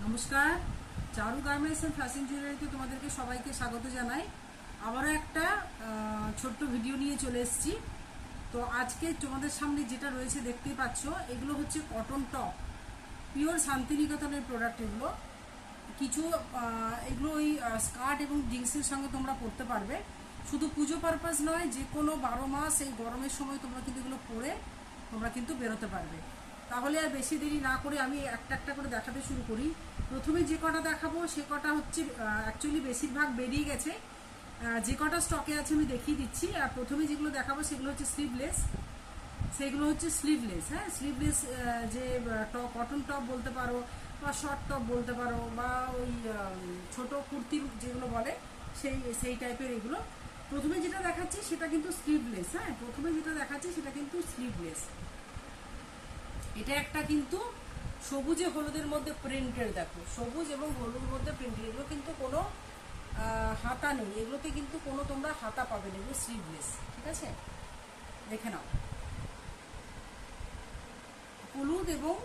নমস্কার, চারু garments and fashion জুয়েলারিতে তোমাদেরকে সবাইকে স্বাগত জানাই। আবারও একটা ছোট্ট ভিডিও নিয়ে চলে এসেছি। তো আজকে তোমাদের সামনে যেটা রয়েছে দেখতেই পাচ্ছ, এগুলো হচ্ছে কটন টপ, পিওর শান্তিনিকেতনের প্রোডাক্ট। এগুলো কিছু এগুলো ওই স্কার্ট এবং জিন্সের সঙ্গে তোমরা পরতে পারবে। শুধু পুজো পারপাস নয়, যে কোনো 12 মাস এই গরমের সময় তোমরা কিন্তু এগুলো পরে তোমরা কিন্তু বেরোতে পারবে। তাহলে আর বেশি দেরি না করে আমি একটা একটা করে দেখাতে শুরু করি। প্রথমে যে কটা দেখাবো সে কটা হচ্ছে অ্যাকচুয়ালি বেশিরভাগ বেরিয়ে গেছে, যে কটা স্টকে আছে আমি দেখিয়ে দিচ্ছি। আর প্রথমে যেগুলো দেখাবো সেগুলো হচ্ছে স্লিভলেস, সেগুলো হচ্ছে স্লিভলেস। হ্যাঁ, স্লিভলেস যে টপ, কটন টপ বলতে পারো বা শর্ট টপ বলতে পারো, বা ওই ছোট কুর্তি যেগুলো বলে সেই সেই টাইপের এগুলো। প্রথমে যেটা দেখাচ্ছি সেটা কিন্তু স্লিভলেস। হ্যাঁ, প্রথমে যেটা দেখাচ্ছি সেটা কিন্তু স্লিভলেস। এটা একটা কিন্তু সবুজে হলুদের মধ্যে প্রিন্টেড, দেখো সবুজ এবং হলুদের মধ্যে প্রিন্টেড। এগুলো কিন্তু কোনো হাতা নেই, এগুলোতে কিন্তু কোনো তোমরা হাতা পাবে না, এগুলো স্লিভলেস। ঠিক আছে, দেখে নাও। হলুদ এবং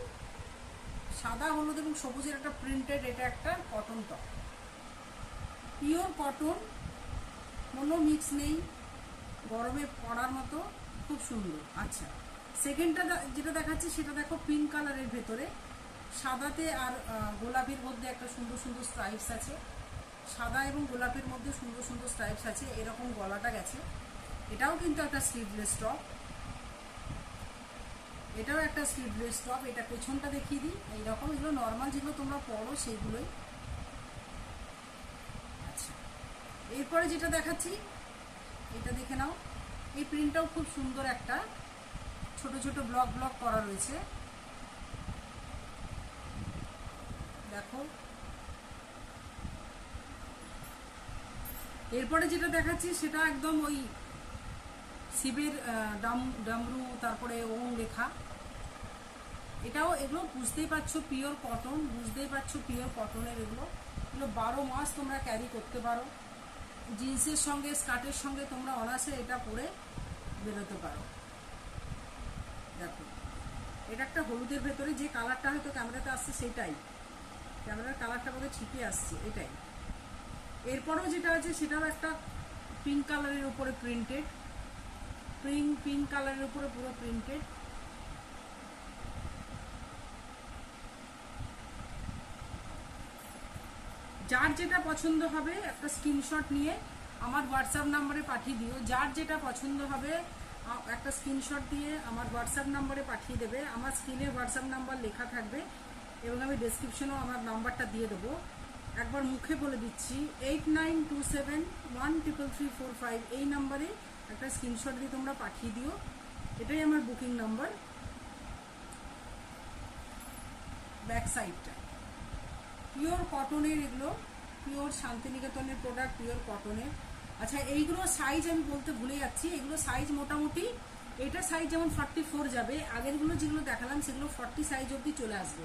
সাদা, হলুদ এবং সবুজের একটা প্রিন্টেড, এটা একটা কটন টপ, পিওর কটন, কোনো মিক্স নেই, গরমে পরার মতো, খুব সুন্দর। আচ্ছা, সেকেন্ডটা যেটা দেখাচ্ছি সেটা দেখো পিঙ্ক কালারের ভেতরে সাদাতে আর গোলাপির মধ্যে একটা সুন্দর সুন্দর স্ট্রাইপস আছে। সাদা এবং গোলাপের মধ্যে সুন্দর সুন্দর স্ট্রাইপস আছে, এরকম গলাটা গেছে। এটাও কিন্তু একটা স্লিভলেস টপ, এটাও একটা স্লিভলেস টপ। এটা পেছনটা দেখিয়ে দিই, এইরকম। এগুলো নর্মাল যেগুলো তোমরা পরো সেইগুলোই। আচ্ছা, এরপরে যেটা দেখাচ্ছি এটা দেখে নাও। এই প্রিন্টটাও খুব সুন্দর, একটা ছোট ছোট ব্লক ব্লক করা রয়েছে, দেখো। এরপরে যেটা দেখাচ্ছি সেটা একদম ওই শিবের ডামরু, তারপরে ওম লেখা। এটাও, এগুলো বুঝতেই পারছো পিওর কটন, বুঝতেই পারছো পিওর কটনের। এগুলো 12 মাস তোমরা ক্যারি করতে পারো। জিন্সের সঙ্গে স্কার্টের সঙ্গে তোমরা অনায়াসে এটা পরে বেরোতে পারো। দেখো, এটা একটা হলুদের ভেতরে, যে কালারটা হয়তো ক্যামেরাতে আসছে সেটাই, ক্যামেরার কালারটা বোধহয় ঠিকই আসছে, এটাই। এরপরেও যেটা আছে সেটাও একটা পিঙ্ক কালারের উপরে প্রিন্টেড, পিঙ্ক কালারের উপরে পুরো প্রিন্টেড। যার যেটা পছন্দ হবে একটা স্ক্রিনশট নিয়ে আমার হোয়াটসঅ্যাপ নাম্বারে পাঠিয়ে দিও। যার যেটা পছন্দ হবে একটা স্ক্রিনশট দিয়ে আমার হোয়াটসঅ্যাপ নাম্বারে পাঠিয়ে দেবে। আমার স্ক্রিনে হোয়াটসঅ্যাপ নাম্বার লেখা থাকবে এবং আমি ডেসক্রিপশনেও আমার নাম্বারটা দিয়ে দেবো। একবার মুখে বলে দিচ্ছি, 8927133345, এই নাম্বারে একটা স্ক্রিনশট দিয়ে তোমরা পাঠিয়ে দিও। এটাই আমার বুকিং নাম্বার। ব্যাক সাইডটা পিওর কটনের, এগুলো পিওর শান্তিনিকেতনের প্রোডাক্ট, পিওর কটনের। আচ্ছা, এইগুলো সাইজ আমি বলতে ভুলে যাচ্ছি, এগুলো সাইজ মোটামুটি, এটা সাইজ যেমন 44 যাবে। আগেরগুলো যেগুলো দেখালাম সেগুলো 40 সাইজ অবধি চলে আসবে।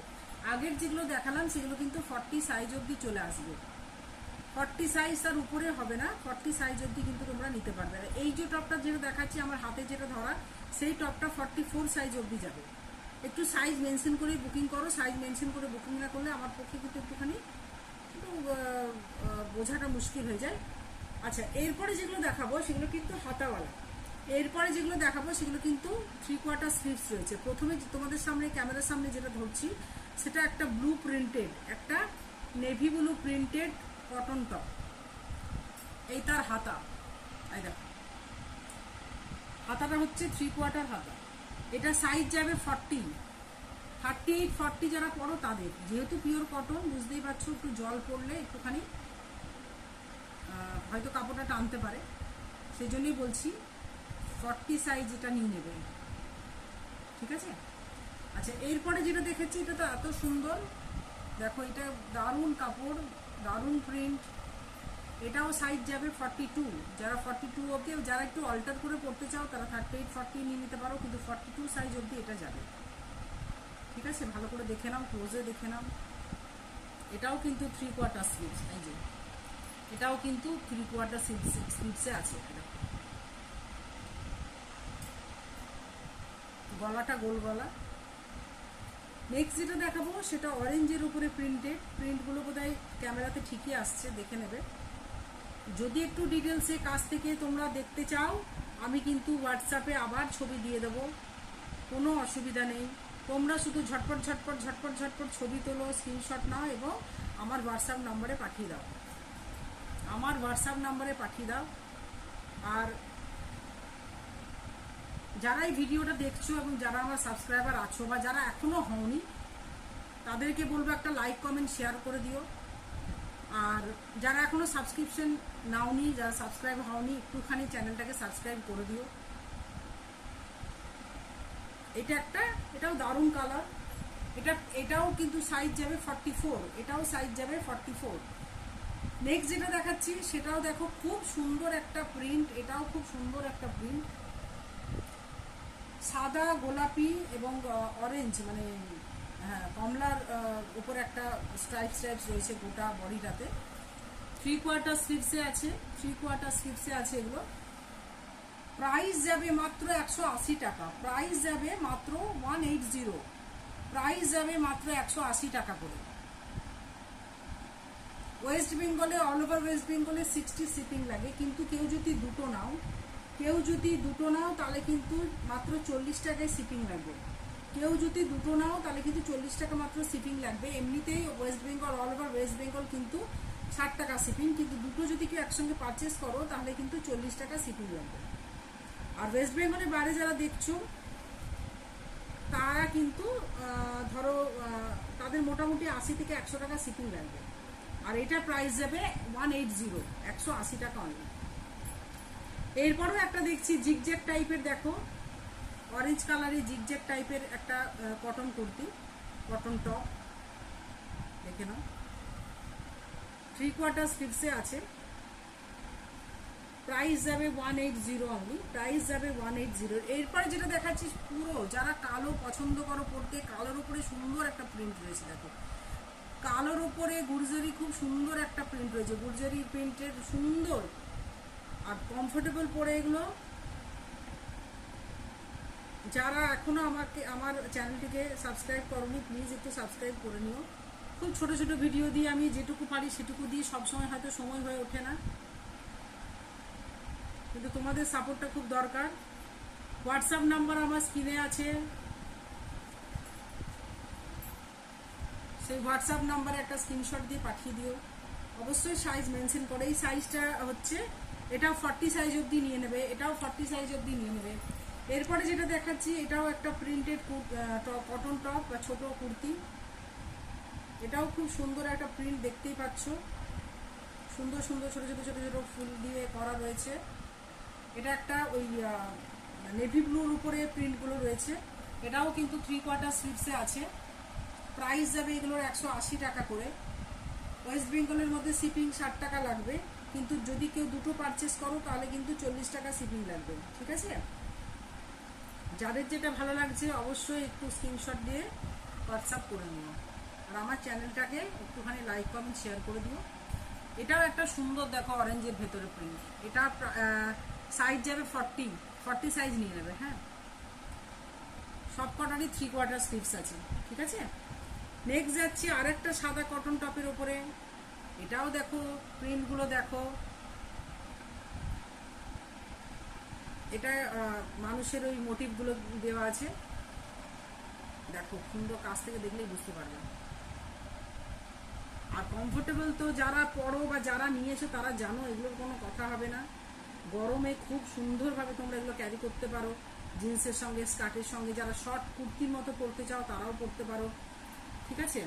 আগের যেগুলো দেখালাম সেগুলো কিন্তু 40 সাইজ অবধি চলে আসবে। 40 সাইজ তার উপরে হবে না, 40 সাইজ অবধি কিন্তু তোমরা নিতে পারবে। আর এই যে টপটা যেটা দেখাচ্ছি আমার হাতে যেটা ধরা, সেই টপটা 44 সাইজ অবধি যাবে। একটু সাইজ মেনশন করে বুকিং করো, সাইজ মেনশন করে বুকিং না করলে আমার পক্ষে কিন্তু একটুখানি বোঝাটা মুশকিল হয়ে যায়। আচ্ছা, এরপরে যেগুলো দেখাবো সেগুলো কিন্তু হাতাওয়ালা। এরপরে যেগুলো দেখাবো সেগুলো কিন্তু 3/4 স্লিভস রয়েছে। প্রথমে তোমাদের সামনে ক্যামেরার সামনে যেটা ধরছি সেটা একটা ব্লু প্রিন্টেড, একটা navy blue printed cotton top. এই তার হাতা, এই দেখো, হাতাটা হচ্ছে 3/4 হাতা। এটা সাইজ যাবে 40, 38, 40 যারা পরো তাদের। যেহেতু পিওর কটন, বুঝতেই পারছো একটু জল পড়লে একটুখানি হয়তো কাপড়টা টানতে পারে, সেই জন্যই বলছি 40 সাইজ এটা নিয়ে নেবে। ঠিক আছে। আচ্ছা, এরপরে যেটা দেখেছি এটা তো এত সুন্দর, দেখো এটা দারুণ কাপড়, দারুণ প্রিন্ট। এটাও সাইজ যাবে 42, যারা 42 অবধি, যারা একটু অল্টার করে পড়তে চাও তারা 38, 40 নিয়ে নিতে পারো, কিন্তু 42 সাইজ অবধি এটা যাবে। ঠিক আছে, ভালো করে দেখে নাও, ক্লোজে দেখে নাও। এটাও কিন্তু 3/4 স্লিভস, এই যে এটাও কিন্তু 3/4 স্লিভসে আছে। গলাটা গোল গলা, নেক্সট যেটা দেখাবো সেটা অরেঞ্জের উপরে প্রিন্টেড। প্রিন্টগুলো বোধহয় ক্যামেরাতে ঠিকই আসছে, দেখে নেবে। যদি একটু ডিটেলসে কাছ থেকে তোমরা দেখতে চাও, আমি কিন্তু হোয়াটসঅ্যাপে আবার ছবি দিয়ে দেবো, কোনো অসুবিধা নেই। তোমরা শুধু ঝটপট ঝটপট ঝটপট ঝটপট ছবি তোলো, স্ক্রিনশট নাও এবং আমার হোয়াটসঅ্যাপ নাম্বারে পাঠিয়ে দাও, আমার হোয়াটসঅ্যাপ নাম্বারে পাঠিয়ে দাও। আর যারা এই ভিডিওটা দেখছো এবং যারা আমার সাবস্ক্রাইবার আছো বা যারা এখনো হওনি, তাদেরকে বলবো একটা লাইক কমেন্ট শেয়ার করে দিও। আর যারা এখনো সাবস্ক্রিপশন নাওনি, যারা সাবস্ক্রাইব হওনি, একটুখানি চ্যানেলটাকে সাবস্ক্রাইব করে দিও। এটাও দারুণ কালার। এটাও কিন্তু সাইজ যাবে 44, এটাও সাইজ যাবে 44। নেক্সট যেটা দেখাচ্ছি সেটাও দেখো, খুব সুন্দর একটা প্রিন্ট, এটাও খুব সুন্দর একটা প্রিন্ট। সাদা, গোলাপি এবং অরেঞ্জ, মানে হ্যাঁ কমলার উপরে একটা স্ট্রাইপস রয়েছে গোটা বডিটাতে। 3/4 স্লিভসে আছে, 3/4 স্লিভসে আছে এগুলো। প্রাইস যাবে মাত্র 180 টাকা, প্রাইস যাবে মাত্র 180, প্রাইস যাবে মাত্র 180 টাকা করে। ওয়েস্ট বেঙ্গলে, অল ওভার ওয়েস্ট বেঙ্গলে 60 শিপিং লাগে, কিন্তু কেউ যদি দুটো নাও তাহলে কিন্তু মাত্র 40 টাকায় শিপিং লাগবে। কেউ যদি দুটো নাও তাহলে কিন্তু 40 টাকা মাত্র শিপিং লাগবে। এমনিতেই West Bengal, all over West Bengal কিন্তু 60 টাকা শিপিং, কিন্তু দুটো যদি কেউ একসঙ্গে পারচেস করো তাহলে কিন্তু 40 টাকা শিপিং লাগবে। আর ওয়েস্ট বেঙ্গলের বাইরে যারা দেখছো তারা কিন্তু ধরো তাদের মোটামুটি 80 থেকে 100 টাকা শিপিং লাগবে। আর এটা প্রাইস যাবে 180, 180 টাকা অনলি। এরপরও একটা দেখছি জিগজ্যাগ টাইপের, দেখো অরেঞ্জ কালারের জিগজ্যাগ টাইপের একটা কটন কুর্তি, কটন টপ, দেখে নাও। 3/4 স্লিভসে আছে, প্রাইস যাবে 180 অনলি, প্রাইস যাবে 180। এরপরে যেটা দেখাচ্ছি পুরো যারা কালো পছন্দ করো পড়তে, কালোর উপরে সুন্দর একটা প্রিন্ট রয়েছে, দেখো কালোর উপরে গুর্জারি, খুব সুন্দর একটা প্রিন্ট রয়েছে, গুর্জারি প্রিন্টের সুন্দর আর কমফোর্টেবল পরে এগুলো। যারা এখনো আমার চ্যানেলটিকে সাবস্ক্রাইব করোনি, প্লিজ একটু সাবস্ক্রাইব করে নিও। খুব ছোট ছোট ভিডিও দিয়ে আমি যেটুকু পারি সেটুকু দিয়ে, সবসময় হয়তো সময় হয়ে ওঠে না, কিন্তু তোমাদের সাপোর্টটা খুব দরকার। হোয়াটসঅ্যাপ নাম্বার আমার স্ক্রিনে আছে, সেই হোয়াটসঅ্যাপ নাম্বারে একটা স্ক্রিনশট দিয়ে পাঠিয়ে দিও, অবশ্যই সাইজ মেনশন করে। এই সাইজটা হচ্ছে, এটাও 40 সাইজ অবধি নিয়ে নেবে, এটাও 40 সাইজ অবধি নিয়ে নেবে। এরপরে যেটা দেখাচ্ছি এটাও একটা প্রিন্টেড কটন টপ বা ছোট কুর্তি, এটাও খুব সুন্দর একটা প্রিন্ট, দেখতেই পাচ্ছ সুন্দর সুন্দর ছোট ছোট ছোট ছোট ফুল দিয়ে করা রয়েছে। এটা একটা ওই নেভি ব্লুর উপরে প্রিন্টগুলো রয়েছে। এটাও কিন্তু 3/4 স্লিভসে আছে, প্রাইস যাবে এগুলোর 180 টাকা করে। ওয়েস্ট বেঙ্গলের মধ্যে শিপিং 60 টাকা লাগবে, কিন্তু যদি কেউ দুটো পারচেস করো তাহলে কিন্তু 40 টাকা শিপিং লাগবে, ঠিক আছে? যাদের যেটা ভালো লাগছে অবশ্যই একটু স্ক্রিনশট দিয়ে হোয়াটসঅ্যাপ করে নিও। আর আমার চ্যানেলটাকে একটুখানি লাইক কমেন্ট শেয়ার করে দিও। এটাও একটা সুন্দর, দেখো অরেঞ্জের ভেতরে প্রিন্ট, এটা সাইজ যাবে 40 সাইজ নিয়ে নেবে। হ্যাঁ, সব কটারই 3/4 স্লিভস আছে, ঠিক আছে? নেক্সট যাচ্ছি আর একটা সাদা কটন টপের ওপরে, এটাও দেখো প্রিন্টগুলো দেখো, এটা মানুষের ওই মোটিভগুলো দেওয়া আছে, দেখো সুন্দর, কাছ থেকে দেখলেই বুঝতে পারবে। আর কমফোর্টেবল তো যারা পরো বা যারা নিয়েছো তারা জানো, এগুলোর কোনো কথা হবে না। গরমে খুব সুন্দরভাবে তোমরা এগুলো ক্যারি করতে পারো, জিন্সের সঙ্গে, স্কার্টের সঙ্গে। যারা শর্ট কুর্তির মতো পরতে চাও তারাও পরতে পারো, ঠিক আছে?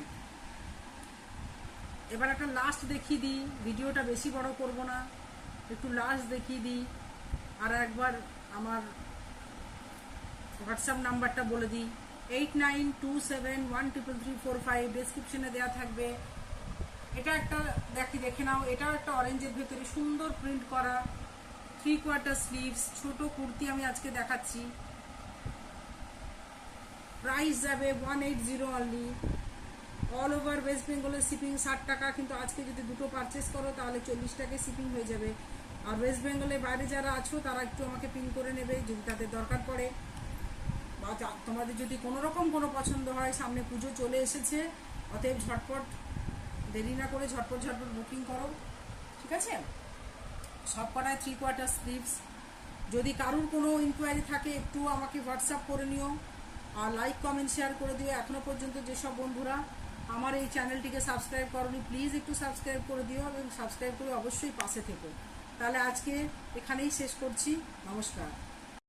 এবার একটা লাস্ট দেখিয়ে দিই, ভিডিওটা বেশি বড় করব না, একটু লাস্ট দেখিয়ে দিই। আর একবার আমার হোয়াটসঅ্যাপ নাম্বারটা বলে দিই, 8927133345, ডেসক্রিপশনে দেওয়া থাকবে। এটা একটা দেখে নাও, এটাও একটা অরেঞ্জের ভেতরে সুন্দর প্রিন্ট করা 3/4 স্লিভস ছোট কুর্তি আমি আজকে দেখাচ্ছি। প্রাইস যাবে 180 অনলি। অল ওভার ওয়েস্ট বেঙ্গলের শিপিং 60 টাকা, কিন্তু আজকে যদি দুটো পারচেস করো তাহলে 40 টাকায় শিপিং হয়ে যাবে। আর ওয়েস্ট বেঙ্গলের বাইরে যারা আছো তারা একটু আমাকে পিন করে নেবে যদি তাদের দরকার পড়ে। বা তোমাদের যদি কোনো রকম কোনো পছন্দ হয়, সামনে পুজো চলে এসেছে, অতএব ঝটপট দেরি না করে ঝটপট বুকিং করো, ঠিক আছে? সব কটায় 3/4 স্লিভস। যদি কারুর কোনো ইনকোয়ারি থাকে একটু আমাকে হোয়াটসঅ্যাপ করে নিও, আর লাইক কমেন্ট শেয়ার করে দিও। এখনও পর্যন্ত যেসব বন্ধুরা আমার এই চ্যানেলটিকে সাবস্ক্রাইব করোনি, প্লিজ একটু সাবস্ক্রাইব করে দিও এবং সাবস্ক্রাইব করে অবশ্যই পাশে থেকো। তাহলে আজকে এখানেই শেষ করছি, নমস্কার।